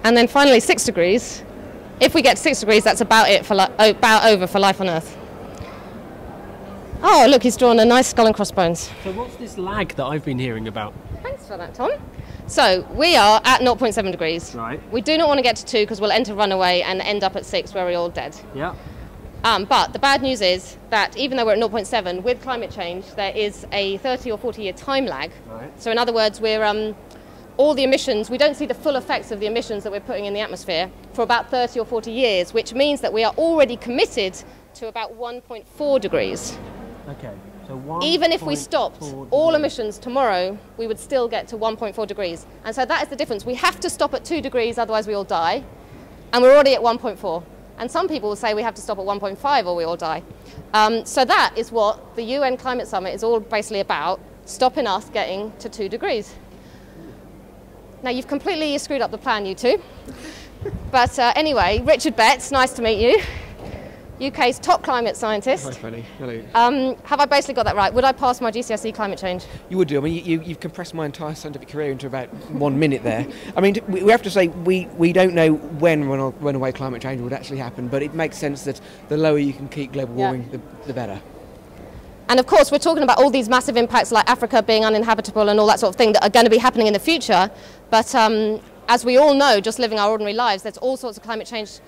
And then finally 6 degrees. If we get to 6 degrees, that's about it for about over for life on Earth. Oh, look, he's drawn a nice skull and crossbones. So what's this lag that I've been hearing about? Thanks for that, Tom. So we are at 0.7 degrees. Right. We do not want to get to 2 because we'll enter runaway and end up at 6 where we're all dead. Yeah. But the bad news is that even though we're at 0.7, with climate change, there is a 30 or 40 year time lag. Right. So in other words, we're all the emissions, we don't see the full effects of the emissions that we're putting in the atmosphere for about 30 or 40 years, which means that we are already committed to about 1.4 degrees. Okay. So even if we stopped all emissions tomorrow, we would still get to 1.4 degrees. And so that is the difference. We have to stop at 2 degrees, otherwise we all die. And we're already at 1.4. And some people will say we have to stop at 1.5 or we all die. So that is what the UN Climate Summit is all basically about, stopping us getting to 2 degrees. Now, you've completely screwed up the plan, you two. But anyway, Richard Betts, nice to meet you. UK's top climate scientist. Hi, Fanny. Hello. Have I basically got that right? Would I pass my GCSE climate change? You would do. I mean, you've compressed my entire scientific career into about 1 minute there. I mean, we have to say we don't know when runaway climate change would actually happen, but it makes sense that the lower you can keep global warming, the better. And of course, we're talking about all these massive impacts like Africa being uninhabitable and all that sort of thing that are going to be happening in the future. But as we all know, just living our ordinary lives, there's all sorts of climate change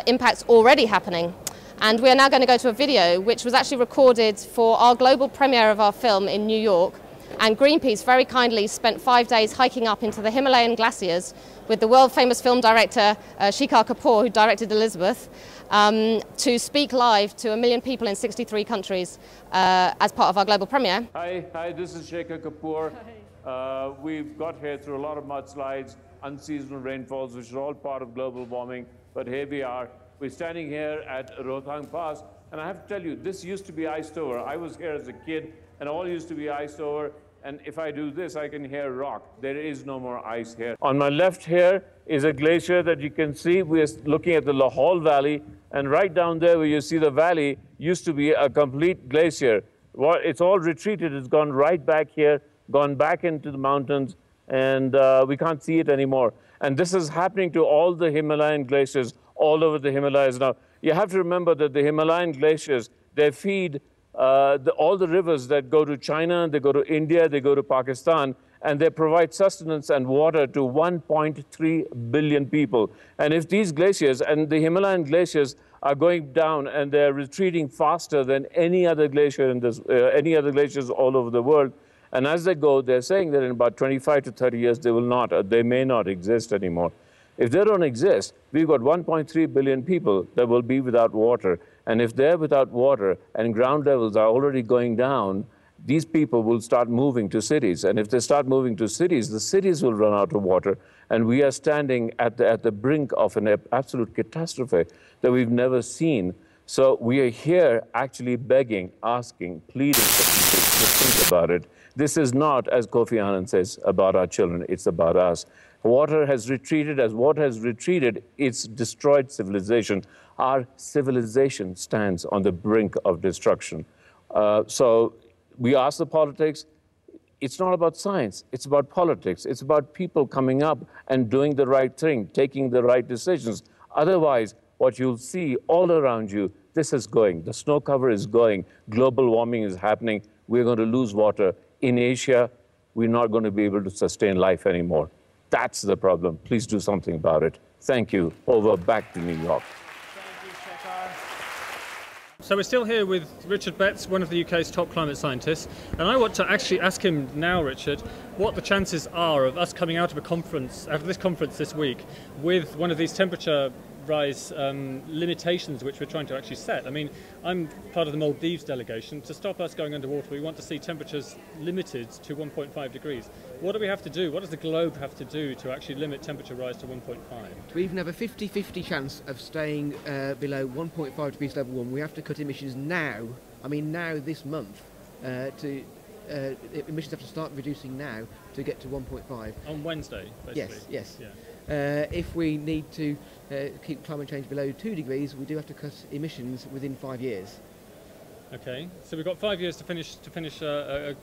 impacts already happening. And we are now going to go to a video which was actually recorded for our global premiere of our film in New York. And Greenpeace very kindly spent 5 days hiking up into the Himalayan glaciers with the world famous film director Shekhar Kapur, who directed Elizabeth, to speak live to 1 million people in 63 countries as part of our global premiere. Hi, this is Shekhar Kapur. We've got here through a lot of mudslides, unseasonal rainfalls, which are all part of global warming, but here we are. We're standing here at Rohtang Pass, and I have to tell you, this used to be iced over. I was here as a kid, and all used to be iced over, and if I do this, I can hear rock. There is no more ice here. On my left here is a glacier that you can see. We're looking at the Lahaul Valley, and right down there where you see the valley used to be a complete glacier. It's all retreated. It's gone right back here, gone back into the mountains, and we can't see it anymore. And this is happening to all the Himalayan glaciers all over the Himalayas. Now, you have to remember that the Himalayan glaciers, they feed all the rivers that go to China, they go to India, they go to Pakistan, and they provide sustenance and water to 1.3 billion people. And if these glaciers, and the Himalayan glaciers are going down and they're retreating faster than any other glacier in this, any other glaciers all over the world, and as they go, they're saying that in about 25 to 30 years, they may not exist anymore. If they don't exist, we've got 1.3 billion people that will be without water. And if they're without water and ground levels are already going down, these people will start moving to cities. And if they start moving to cities, the cities will run out of water. And we are standing at the brink of an absolute catastrophe that we've never seen. So we are here actually begging, asking, pleading for people to think about it. This is not, as Kofi Annan says, about our children. It's about us. Water has retreated. As water has retreated, it's destroyed civilization. Our civilization stands on the brink of destruction. So we ask the politics. It's not about science. It's about politics. It's about people coming up and doing the right thing, taking the right decisions. Otherwise, what you'll see all around you, this is going. The snow cover is going. Global warming is happening. We're going to lose water. In Asia, we're not going to be able to sustain life anymore. That's the problem. Please do something about it. Thank you. Over back to New York. Thank you, Shekhar. So we're still here with Richard Betts, one of the UK's top climate scientists, and I want to actually ask him now, Richard, what the chances are of us coming out of this conference this week with one of these temperature rise limitations which we're trying to actually set. I mean, I'm part of the Maldives delegation. To stop us going underwater, we want to see temperatures limited to 1.5 degrees. What do we have to do? What does the globe have to do to actually limit temperature rise to 1.5? To even have a 50-50 chance of staying below 1.5 degrees level warming, we have to cut emissions now. I mean, now this month. Emissions have to start reducing now to get to 1.5. On Wednesday, basically? Yes. Yeah. If we need to keep climate change below 2 degrees, we do have to cut emissions within 5 years. Okay, so we've got 5 years to finish a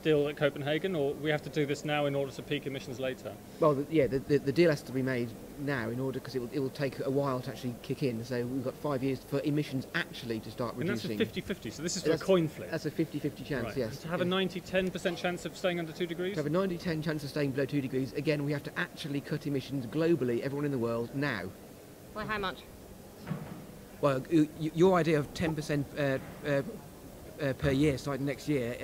deal at Copenhagen, or we have to do this now in order to peak emissions later? Well, the deal has to be made now in order, because it will take a while to actually kick in. So we've got 5 years for emissions actually to start reducing. And that's a 50-50, so this is for a coin flip. That's a 50-50 chance, right. yes. And to have a 90-10% chance of staying under 2 degrees? To have a 90-10 chance of staying below 2 degrees, again, we have to actually cut emissions globally, everyone in the world, now. By how much? Well, your idea of 10% per year starting next year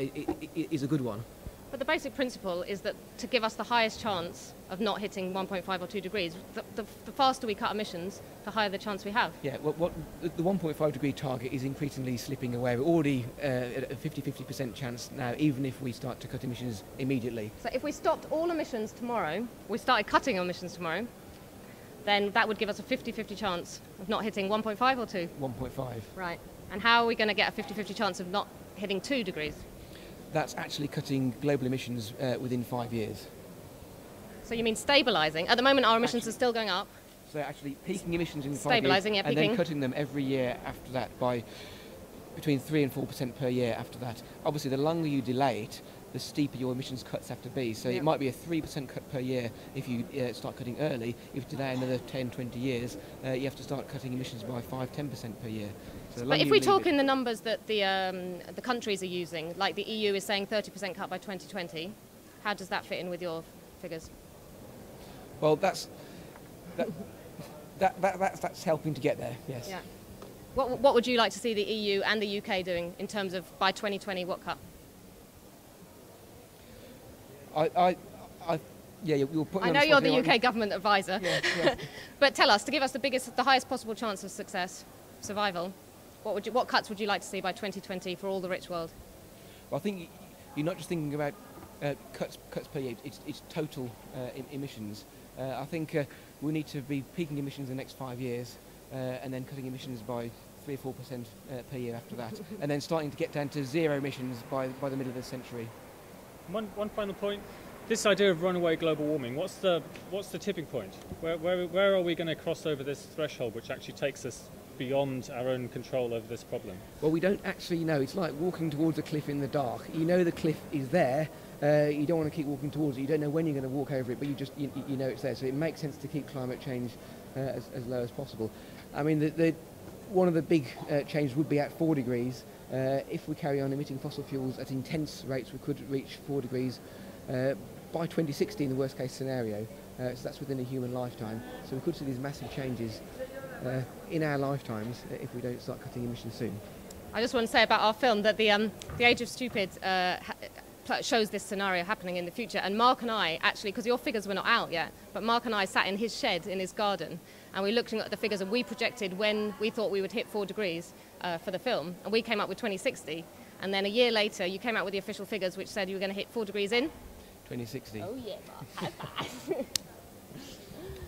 is a good one. But the basic principle is that to give us the highest chance of not hitting 1.5 or 2 degrees, the faster we cut emissions, the higher the chance we have. Yeah, the 1.5 degree target is increasingly slipping away. We're already at a 50% chance now, even if we start to cut emissions immediately. So if we stopped all emissions tomorrow, we started cutting emissions tomorrow, then that would give us a 50-50 chance of not hitting 1.5 or 2? 1.5. Right. And how are we going to get a 50-50 chance of not hitting 2 degrees? That's actually cutting global emissions within 5 years. So you mean stabilising? At the moment our emissions are still going up. So actually peaking emissions in 5 years, Stabilising, yeah, and peaking. then cutting them every year after that by between 3 and 4% per year after that. Obviously, the longer you delay it, the steeper your emissions cuts have to be. So it might be a 3% cut per year if you start cutting early. If you delay another 10, 20 years, you have to start cutting emissions by 5-10% per year. So but if we talk in the numbers that the countries are using, like the EU is saying 30% cut by 2020, how does that fit in with your figures? Well, that's helping to get there, yes. Yeah. What would you like to see the EU and the UK doing in terms of by 2020 what cut? You're putting I know you're the UK government advisor, yeah. but tell us, to give us the highest possible chance of success, survival, what cuts would you like to see by 2020 for all the rich world? Well, I think you're not just thinking about cuts per year, it's total emissions. I think we need to be peaking emissions in the next 5 years and then cutting emissions by 3 or 4% per year after that, and then starting to get down to zero emissions by the middle of the century. One final point. This idea of runaway global warming, what's the tipping point? Where are we going to cross over this threshold which actually takes us beyond our own control over this problem? Well, we don't actually know. It's like walking towards a cliff in the dark. You know the cliff is there. You don't want to keep walking towards it. You don't know when you're going to walk over it, but you know it's there. So it makes sense to keep climate change as low as possible. I mean, one of the big changes would be at 4 degrees. If we carry on emitting fossil fuels at intense rates, we could reach 4 degrees by 2060 in the worst case scenario. So that's within a human lifetime. So we could see these massive changes in our lifetimes if we don't start cutting emissions soon. I just want to say about our film that the Age of Stupid shows this scenario happening in the future, and Mark and I actually, because your figures were not out yet, but Mark and I sat in his shed in his garden and we were looking at the figures and we projected when we thought we would hit 4 degrees for the film, and we came up with 2060, and then a year later you came out with the official figures which said you were going to hit 4 degrees in 2060. Oh yeah, Mark. High five.